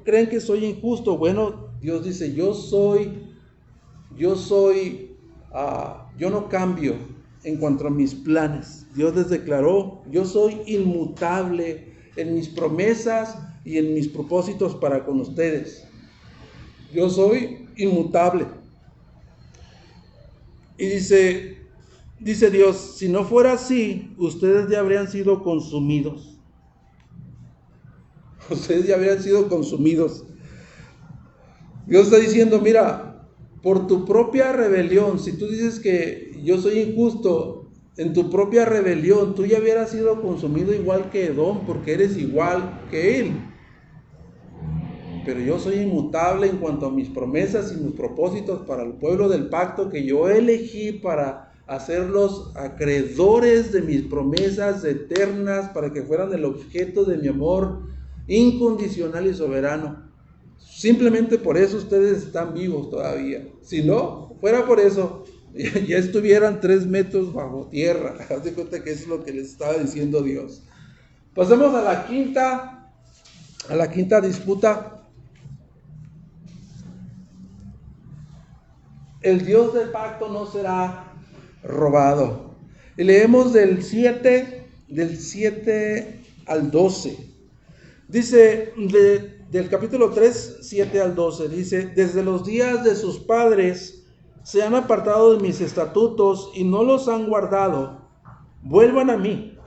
Speaker 1: creen que soy injusto, bueno, Dios dice: yo no cambio en cuanto a mis planes. Dios les declaró: yo soy inmutable en mis promesas y en mis propósitos para con ustedes. Yo soy inmutable. Y dice Dios: si no fuera así, ustedes ya habrían sido consumidos. Ustedes ya habrían sido consumidos. Dios está diciendo: mira, por tu propia rebelión, si tú dices que yo soy injusto, en tu propia rebelión, tú ya hubieras sido consumido igual que Edom, porque eres igual que él. Pero yo soy inmutable en cuanto a mis promesas y mis propósitos para el pueblo del pacto que yo elegí para hacerlos acreedores de mis promesas eternas, para que fueran el objeto de mi amor incondicional y soberano. Simplemente por eso ustedes están vivos todavía. Si no fuera por eso, ya estuvieran 3 metros bajo tierra. Haz de cuenta que eso es lo que les estaba diciendo Dios. Pasemos a la quinta a la quinta disputa. El Dios del pacto no será robado. Y leemos del 7 al 12. Dice, del capítulo 3, 7 al 12, dice: desde los días de sus padres se han apartado de mis estatutos y no los han guardado. Vuelvan a mí,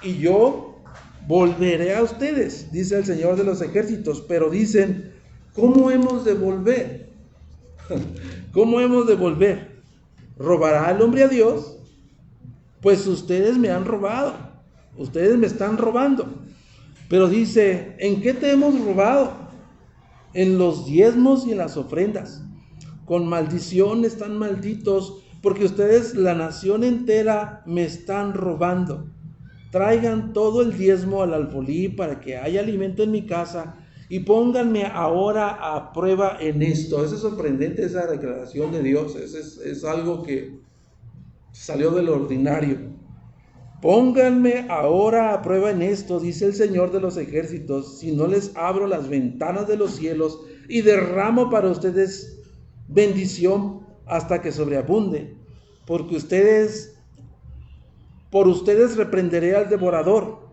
Speaker 1: y yo volveré a ustedes, dice el Señor de los ejércitos. Pero dicen: ¿cómo hemos de volver? ¿Cómo hemos de volver? ¿Robará el hombre a Dios? Pues ustedes me han robado, ustedes me están robando. Pero dice: ¿en qué te hemos robado? En los diezmos y en las ofrendas. Con maldición están malditos, porque ustedes, la nación entera, me están robando. Traigan todo el diezmo al alfolí para que haya alimento en mi casa, y pónganme ahora a prueba en esto. Es sorprendente esa declaración de Dios. Es algo que salió del ordinario. Pónganme ahora a prueba en esto, dice el Señor de los ejércitos, si no les abro las ventanas de los cielos y derramo para ustedes bendición hasta que sobreabunde. Por ustedes reprenderé al devorador,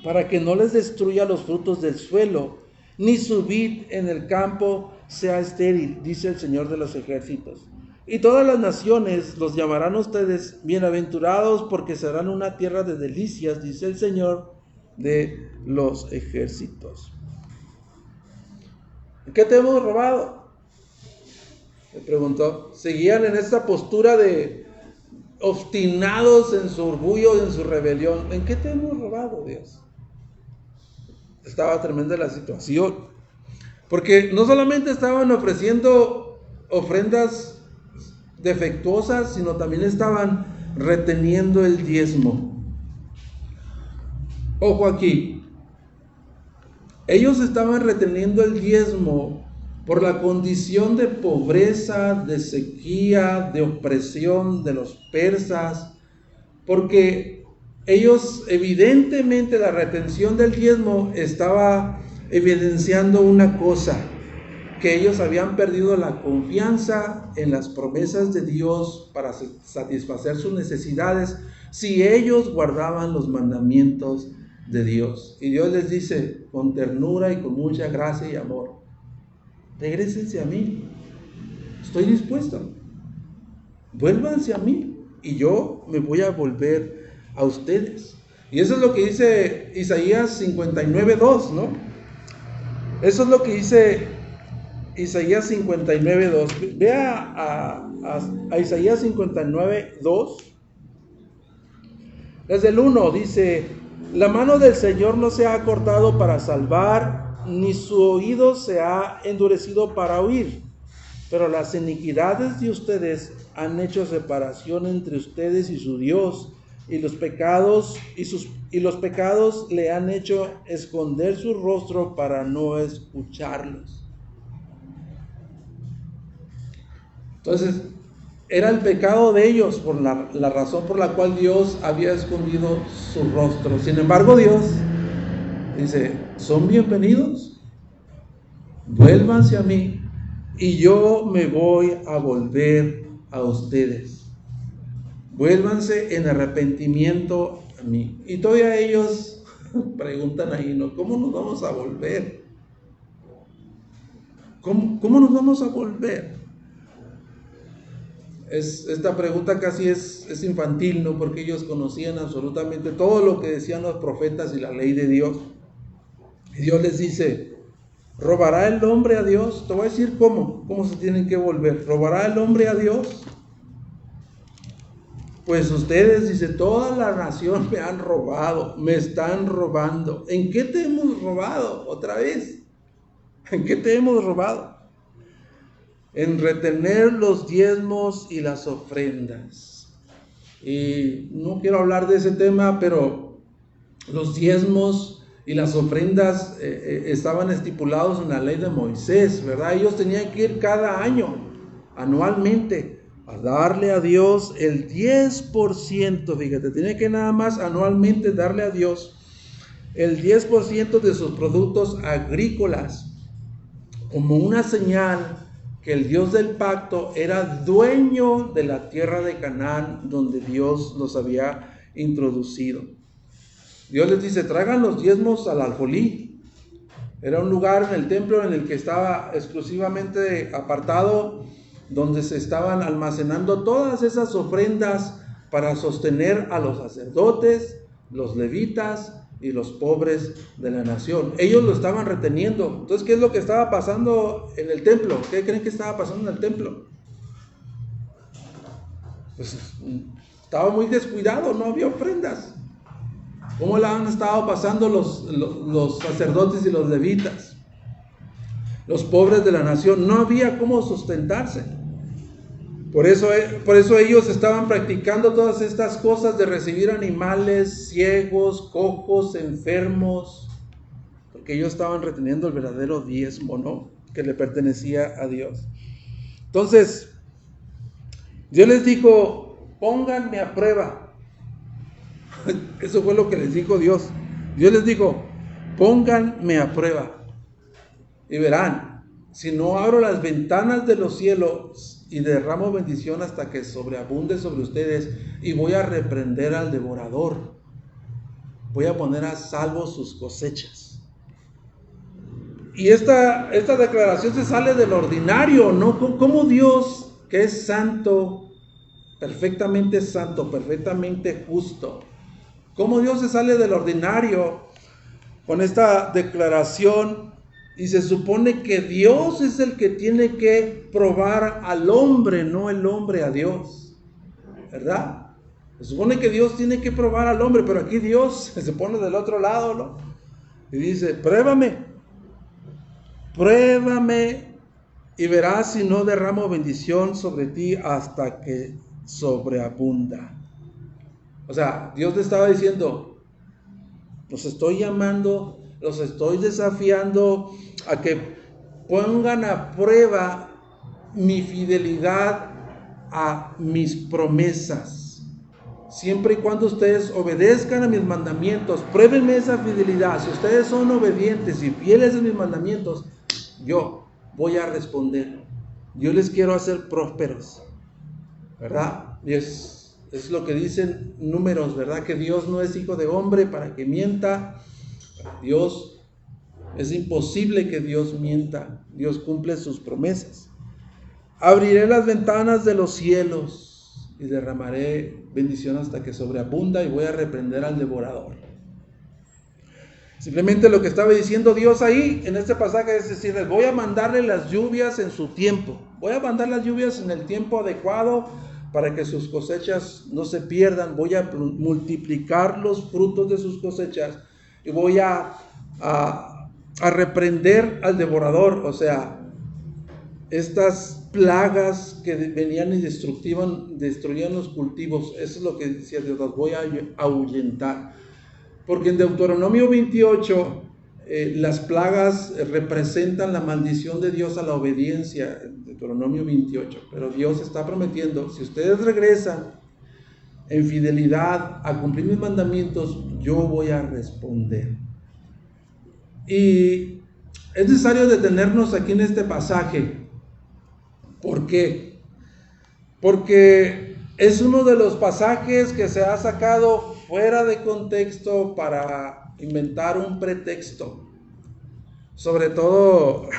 Speaker 1: para que no les destruya los frutos del suelo, ni su vid en el campo sea estéril, dice el Señor de los ejércitos. Y todas las naciones los llamarán a ustedes bienaventurados, porque serán una tierra de delicias, dice el Señor de los ejércitos. ¿Qué te hemos robado?, le preguntó. Seguían en esta postura de obstinados en su orgullo y en su rebelión. ¿En qué te hemos robado, Dios? Estaba tremenda la situación, porque no solamente estaban ofreciendo ofrendas defectuosas, sino también estaban reteniendo el diezmo. Ojo aquí, ellos estaban reteniendo el diezmo por la condición de pobreza, de sequía, de opresión de los persas, porque ellos, evidentemente, la retención del diezmo estaba evidenciando una cosa: que ellos habían perdido la confianza en las promesas de Dios para satisfacer sus necesidades si ellos guardaban los mandamientos de Dios. Y Dios les dice con ternura y con mucha gracia y amor: regrésense a mí, estoy dispuesto, vuélvanse a mí y yo me voy a volver a ustedes. Y eso es lo que dice Isaías 59:2, ¿no? Eso es lo que dice Isaías 59:2. Vea a Isaías 59:2. Desde el 1 dice: la mano del Señor no se ha cortado para salvar, ni su oído se ha endurecido para oír. Pero las iniquidades de ustedes han hecho separación entre ustedes y su Dios, y los pecados le han hecho esconder su rostro para no escucharlos. Entonces, era el pecado de ellos por la razón por la cual Dios había escondido su rostro. Sin embargo, Dios dice: son bienvenidos, vuélvanse a mí y yo me voy a volver a ustedes. Vuélvanse en arrepentimiento a mí. Y todavía ellos preguntan ahí, ¿no? ¿Cómo nos vamos a volver? ¿Cómo nos vamos a volver? Esta pregunta casi es infantil, ¿no? Porque ellos conocían absolutamente todo lo que decían los profetas y la ley de Dios. Y Dios les dice: ¿robará el hombre a Dios? Te voy a decir cómo se tienen que volver. ¿Robará el hombre a Dios? Pues ustedes, dice, toda la nación me han robado, me están robando. ¿En qué te hemos robado? Otra vez, ¿en qué te hemos robado? En retener los diezmos y las ofrendas. Y no quiero hablar de ese tema, pero los diezmos y las ofrendas estaban estipulados en la ley de Moisés, ¿verdad? Ellos tenían que ir cada año, anualmente, a darle a Dios el 10%, fíjate, tiene que nada más anualmente darle a Dios el 10% de sus productos agrícolas, como una señal que el Dios del pacto era dueño de la tierra de Canaán, donde Dios los había introducido. Dios les dice: traigan los diezmos al alfolí. Era un lugar en el templo en el que estaba exclusivamente apartado, donde se estaban almacenando todas esas ofrendas para sostener a los sacerdotes, los levitas y los pobres de la nación. Ellos lo estaban reteniendo. Entonces, ¿qué es lo que estaba pasando en el templo? ¿Qué creen que estaba pasando en el templo? Pues estaba muy descuidado, no había ofrendas. ¿Cómo la han estado pasando los sacerdotes y los levitas? Los pobres de la nación, no había cómo sustentarse. Por eso ellos estaban practicando todas estas cosas de recibir animales ciegos, cojos, enfermos, porque ellos estaban reteniendo el verdadero diezmo, ¿no?, que le pertenecía a Dios. Entonces, Dios les dijo: pónganme a prueba. Eso fue lo que les dijo Dios. Dios les dijo: pónganme a prueba y verán, si no abro las ventanas de los cielos y derramo bendición hasta que sobreabunde sobre ustedes, y voy a reprender al devorador, voy a poner a salvo sus cosechas. Y esta declaración se sale del ordinario, ¿no? Como Dios, que es santo, perfectamente justo, cómo Dios se sale del ordinario con esta declaración. Y se supone que Dios es el que tiene que probar al hombre, no el hombre a Dios, ¿verdad? Se supone que Dios tiene que probar al hombre, pero aquí Dios se pone del otro lado, ¿no? Y dice: pruébame y verás si no derramo bendición sobre ti hasta que sobreabunda. O sea, Dios le estaba diciendo: los estoy llamando, los estoy desafiando a que pongan a prueba mi fidelidad a mis promesas. Siempre y cuando ustedes obedezcan a mis mandamientos, pruébenme esa fidelidad. Si ustedes son obedientes y fieles a mis mandamientos, yo voy a responder. Yo les quiero hacer prósperos, ¿verdad? Y es lo que dicen Números, ¿verdad? Que Dios no es hijo de hombre para que mienta. Dios, es imposible que Dios mienta. Dios cumple sus promesas. Abriré las ventanas de los cielos y derramaré bendición hasta que sobreabunda, y voy a reprender al devorador. Simplemente lo que estaba diciendo Dios ahí en este pasaje es decirles: voy a mandarle las lluvias en su tiempo. Voy a mandar las lluvias en el tiempo adecuado para que sus cosechas no se pierdan. Voy a multiplicar los frutos de sus cosechas y voy a reprender al devorador. O sea, estas plagas que venían y destruían los cultivos, eso es lo que decía Dios: los voy a ahuyentar. Porque en Deuteronomio 28, las plagas representan la maldición de Dios a la obediencia, en Deuteronomio 28. Pero Dios está prometiendo: si ustedes regresan en fidelidad a cumplir mis mandamientos, yo voy a responder. Y es necesario detenernos aquí en este pasaje. ¿Por qué? Porque es uno de los pasajes que se ha sacado fuera de contexto para inventar un pretexto. Sobre todo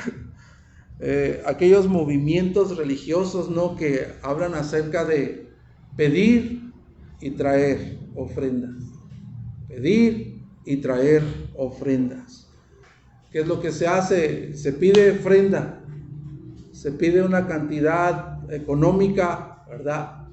Speaker 1: aquellos movimientos religiosos, ¿no?, que hablan acerca de pedir y traer ofrendas. Pedir y traer ofrendas. ¿Qué es lo que se hace? Se pide ofrenda. Se pide una cantidad económica, ¿verdad?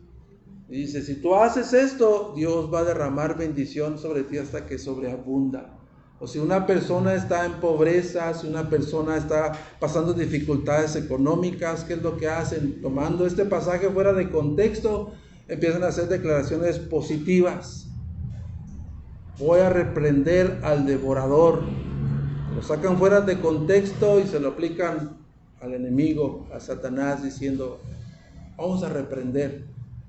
Speaker 1: Y dice: si tú haces esto, Dios va a derramar bendición sobre ti hasta que sobreabunda. O si una persona está en pobreza, si una persona está pasando dificultades económicas, ¿qué es lo que hacen? Tomando este pasaje fuera de contexto, empiezan a hacer declaraciones positivas. Voy a reprender al devorador. Lo sacan fuera de contexto y se lo aplican al enemigo, a Satanás, diciendo: vamos a reprender,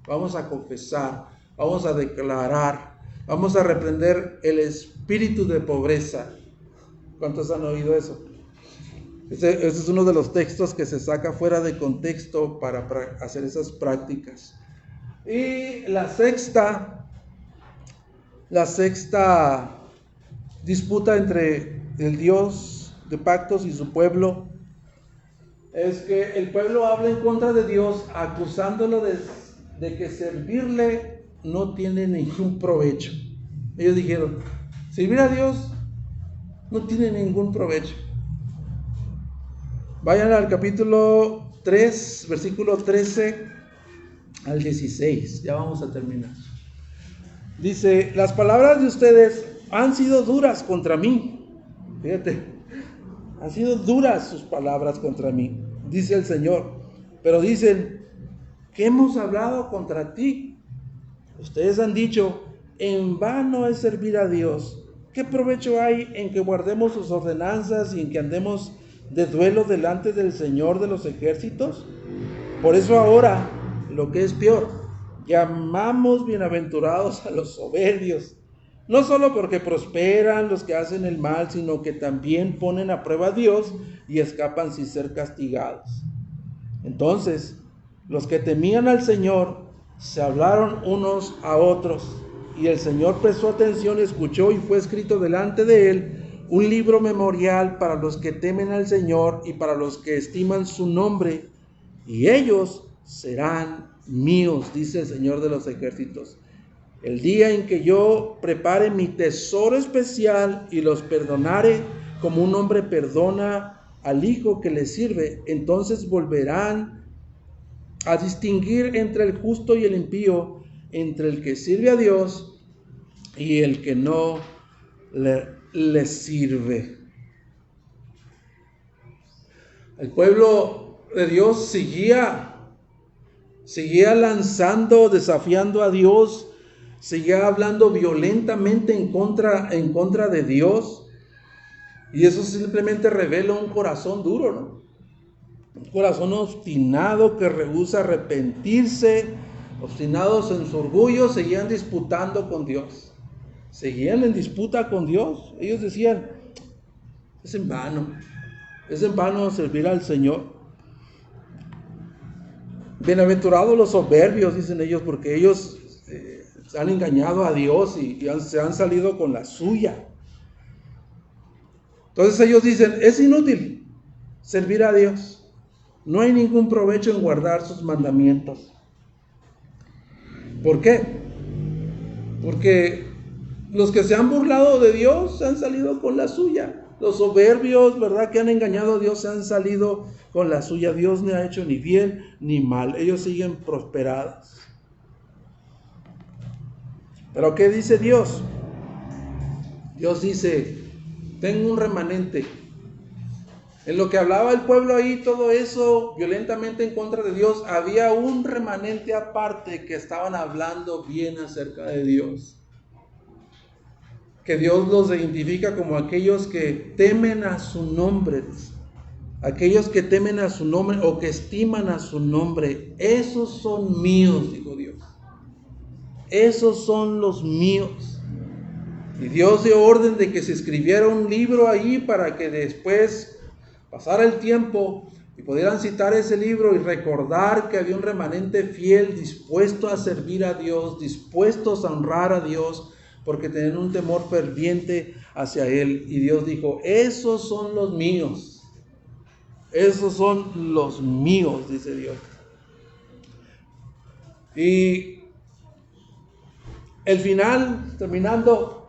Speaker 1: vamos a confesar, vamos a declarar Vamos a reprender el espíritu de pobreza. ¿Cuántos han oído eso? Ese es uno de los textos que se saca fuera de contexto para hacer esas prácticas. Y la sexta disputa entre el Dios de pactos y su pueblo es que el pueblo habla en contra de Dios, acusándolo de que servirle no tiene ningún provecho. Ellos dijeron, servir a Dios no tiene ningún provecho. Vayan al capítulo 3, versículo 13 al 16. Ya vamos a terminar. Dice, las palabras de ustedes han sido duras contra mí. Fíjate, han sido duras sus palabras contra mí, dice el Señor. Pero dicen, ¿qué hemos hablado contra ti? Ustedes han dicho, en vano es servir a Dios. ¿Qué provecho hay en que guardemos sus ordenanzas y en que andemos de duelo delante del Señor de los ejércitos? Por eso ahora, lo que es peor, llamamos bienaventurados a los soberbios, no solo porque prosperan los que hacen el mal, sino que también ponen a prueba a Dios y escapan sin ser castigados. Entonces, los que temían al Señor se hablaron unos a otros, y el Señor prestó atención, escuchó, y fue escrito delante de él un libro memorial para los que temen al Señor y para los que estiman su nombre, y ellos serán míos, dice el Señor de los ejércitos. El día en que yo prepare mi tesoro especial y los perdonare como un hombre perdona al hijo que le sirve, entonces volverán a distinguir entre el justo y el impío, entre el que sirve a Dios y el que no le sirve. El pueblo de Dios seguía lanzando, desafiando a Dios, seguía hablando violentamente en contra de Dios, y eso simplemente revela un corazón duro, ¿no? Un corazón obstinado que rehúsa arrepentirse, obstinados en su orgullo, seguían disputando con Dios, seguían en disputa con Dios. Ellos decían, es en vano servir al Señor. Bienaventurados los soberbios, dicen ellos, porque ellos han engañado a Dios y se han salido con la suya. Entonces ellos dicen, es inútil servir a Dios. No hay ningún provecho en guardar sus mandamientos. ¿Por qué? Porque los que se han burlado de Dios se han salido con la suya. Los soberbios, ¿verdad?, que han engañado a Dios se han salido con la suya. Dios no ha hecho ni bien ni mal. Ellos siguen prosperados. Pero ¿qué dice Dios? Dios dice, tengo un remanente. En lo que hablaba el pueblo ahí, todo eso violentamente en contra de Dios, había un remanente aparte que estaban hablando bien acerca de Dios. Que Dios los identifica como aquellos que temen a su nombre. Aquellos que temen a su nombre o que estiman a su nombre. Esos son míos, dijo Dios. Esos son los míos. Y Dios dio orden de que se escribiera un libro ahí para que después pasara el tiempo y pudieran citar ese libro y recordar que había un remanente fiel, dispuesto a servir a Dios, dispuestos a honrar a Dios, porque tenían un temor ferviente hacia Él. Y Dios dijo, esos son los míos. Esos son los míos, dice Dios. Y el final, terminando,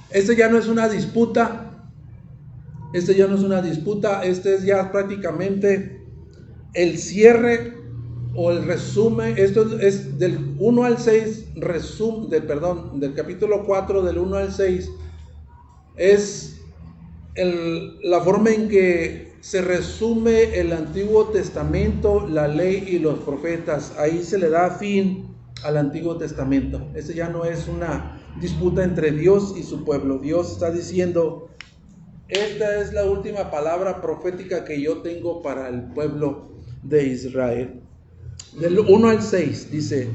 Speaker 1: este ya no es una disputa, este es ya prácticamente el cierre o el resumen. Esto es del 1 al 6, del capítulo 4, del 1 al 6, es la forma en que se resume el Antiguo Testamento, la ley y los profetas. Ahí se le da fin al Antiguo Testamento. Este ya no es una disputa entre Dios y su pueblo. Dios está diciendo, esta es la última palabra profética que yo tengo para el pueblo de Israel. Del 1 al 6 dice: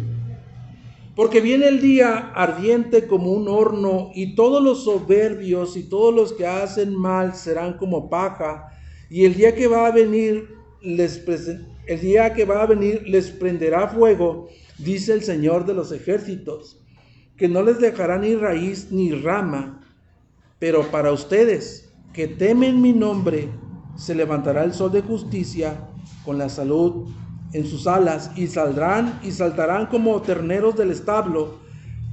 Speaker 1: porque viene el día ardiente como un horno, y todos los soberbios y todos los que hacen mal serán como paja, y el día que va a venir les prenderá fuego, dice el Señor de los ejércitos, que no les dejará ni raíz ni rama. Pero para ustedes que temen mi nombre, se levantará el sol de justicia con la salud en sus alas, y saldrán y saltarán como terneros del establo,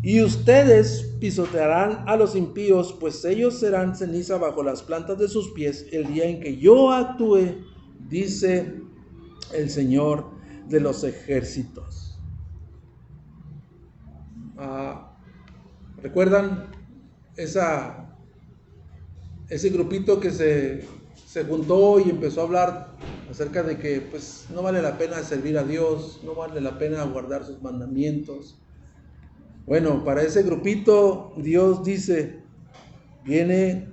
Speaker 1: y ustedes pisotearán a los impíos, pues ellos serán ceniza bajo las plantas de sus pies el día en que yo actúe, dice el Señor de los ejércitos. ¿Recuerdan ese grupito que se juntó y empezó a hablar acerca de que pues no vale la pena servir a Dios, no vale la pena guardar sus mandamientos? Bueno, para ese grupito Dios dice: viene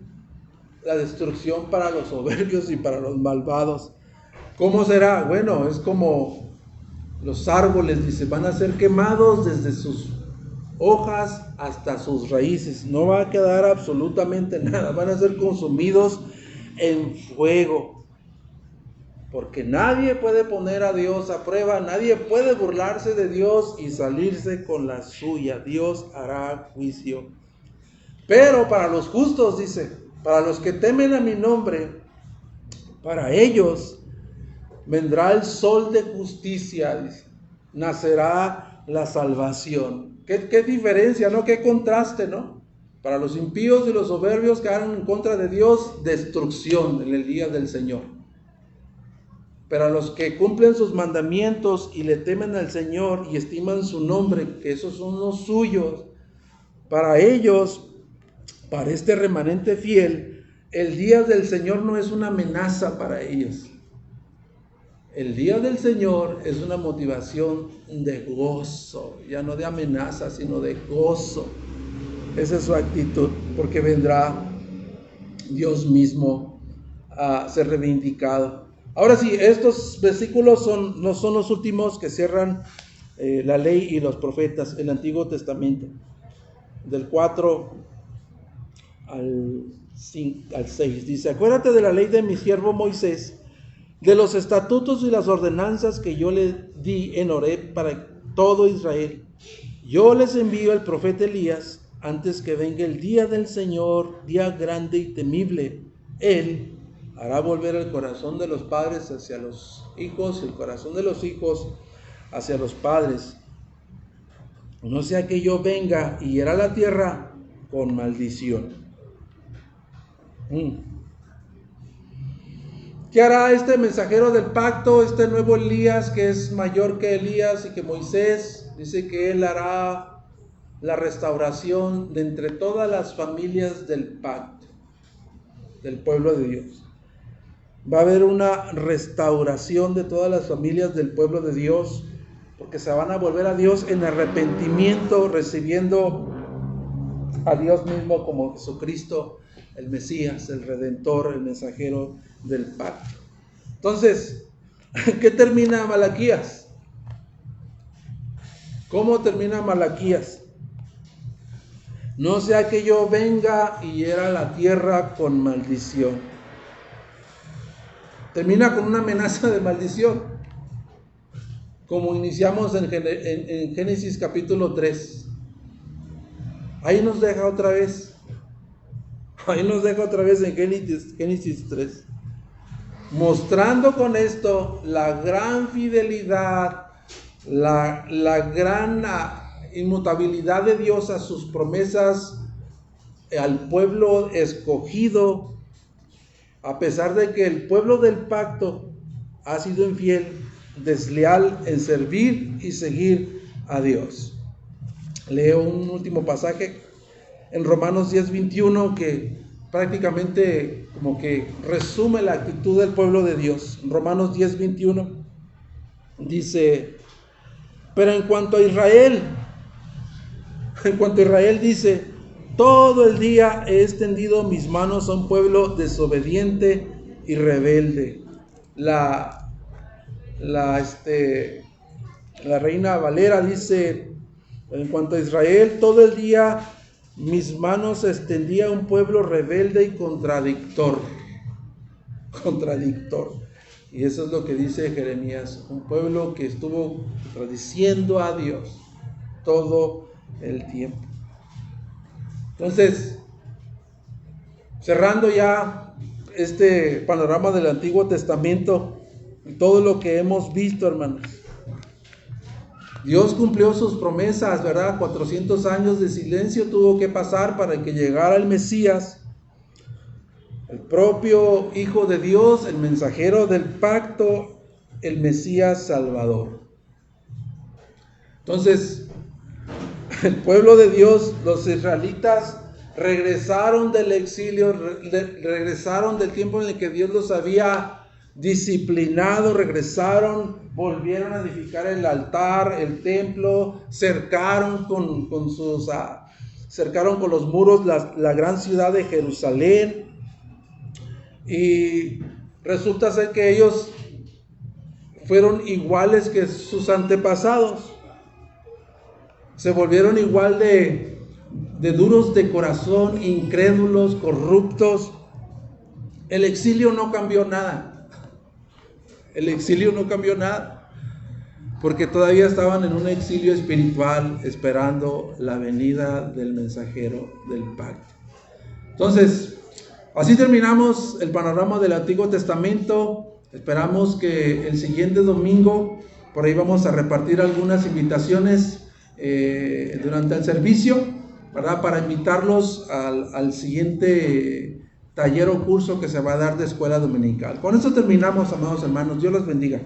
Speaker 1: la destrucción para los soberbios y para los malvados. ¿Cómo será? Bueno, es como los árboles, dice, van a ser quemados desde sus hojas hasta sus raíces. No va a quedar absolutamente nada, van a ser consumidos en fuego. Porque nadie puede poner a Dios a prueba, nadie puede burlarse de Dios y salirse con la suya. Dios hará juicio. Pero para los justos, dice, para los que temen a mi nombre, para ellos vendrá el sol de justicia, dice, nacerá la salvación. ¿Qué diferencia, no? ¿Qué contraste, no? Para los impíos y los soberbios que hagan en contra de Dios, destrucción en el día del Señor. Pero a los que cumplen sus mandamientos y le temen al Señor y estiman su nombre, que esos son los suyos, para ellos, para este remanente fiel, el día del Señor no es una amenaza para ellos. El día del Señor es una motivación de gozo, ya no de amenaza, sino de gozo. Esa es su actitud, porque vendrá Dios mismo a ser reivindicado. Ahora sí, estos versículos no son los últimos que cierran la ley y los profetas, el Antiguo Testamento, del 4 al 6. Dice: acuérdate de la ley de mi siervo Moisés, de los estatutos y las ordenanzas que yo le di en Horeb para todo Israel. Yo les envío al profeta Elías antes que venga el día del Señor, día grande y temible. Él hará volver el corazón de los padres hacia los hijos, el corazón de los hijos hacia los padres, no sea que yo venga y hiera la tierra con maldición. ¿Qué hará este mensajero del pacto, este nuevo Elías, que es mayor que Elías y que Moisés? Dice que él hará la restauración de entre todas las familias del pacto, del pueblo de Dios. Va a haber una restauración de todas las familias del pueblo de Dios, porque se van a volver a Dios en arrepentimiento, recibiendo a Dios mismo como Jesucristo, el Mesías, el Redentor, el mensajero del pacto. Entonces, ¿qué termina Malaquías? ¿Cómo termina Malaquías? No sea que yo venga y hiera la tierra con maldición. Termina con una amenaza de maldición, como iniciamos en Génesis capítulo 3. Ahí nos deja otra vez en Génesis 3, mostrando con esto la gran fidelidad, la gran inmutabilidad de Dios a sus promesas al pueblo escogido, a pesar de que el pueblo del pacto ha sido infiel, desleal en servir y seguir a Dios. Leo un último pasaje en Romanos 10:21 que prácticamente como que resume la actitud del pueblo de Dios. Romanos 10:21 dice: pero en cuanto a Israel dice: todo el día he extendido mis manos a un pueblo desobediente y rebelde. La la Reina Valera dice, en cuanto a Israel, todo el día mis manos extendía a un pueblo rebelde y contradictor. Y eso es lo que dice Jeremías, un pueblo que estuvo contradiciendo a Dios todo el tiempo. Entonces, cerrando ya este panorama del Antiguo Testamento, todo lo que hemos visto, hermanos. Dios cumplió sus promesas, ¿verdad? 400 años de silencio tuvo que pasar para que llegara el Mesías, el propio Hijo de Dios, el mensajero del pacto, el Mesías Salvador. Entonces, el pueblo de Dios, los israelitas, regresaron del exilio, regresaron del tiempo en el que Dios los había disciplinado, regresaron, volvieron a edificar el altar, el templo, cercaron con los muros la gran ciudad de Jerusalén, y resulta ser que ellos fueron iguales que sus antepasados, se volvieron igual de duros de corazón, incrédulos, corruptos. El exilio no cambió nada. Porque todavía estaban en un exilio espiritual esperando la venida del mensajero del pacto. Entonces, así terminamos el panorama del Antiguo Testamento. Esperamos que el siguiente domingo, por ahí vamos a repartir algunas invitaciones durante el servicio, ¿verdad? Para invitarlos al siguiente taller o curso que se va a dar de escuela dominical. Con eso terminamos, amados hermanos. Dios los bendiga.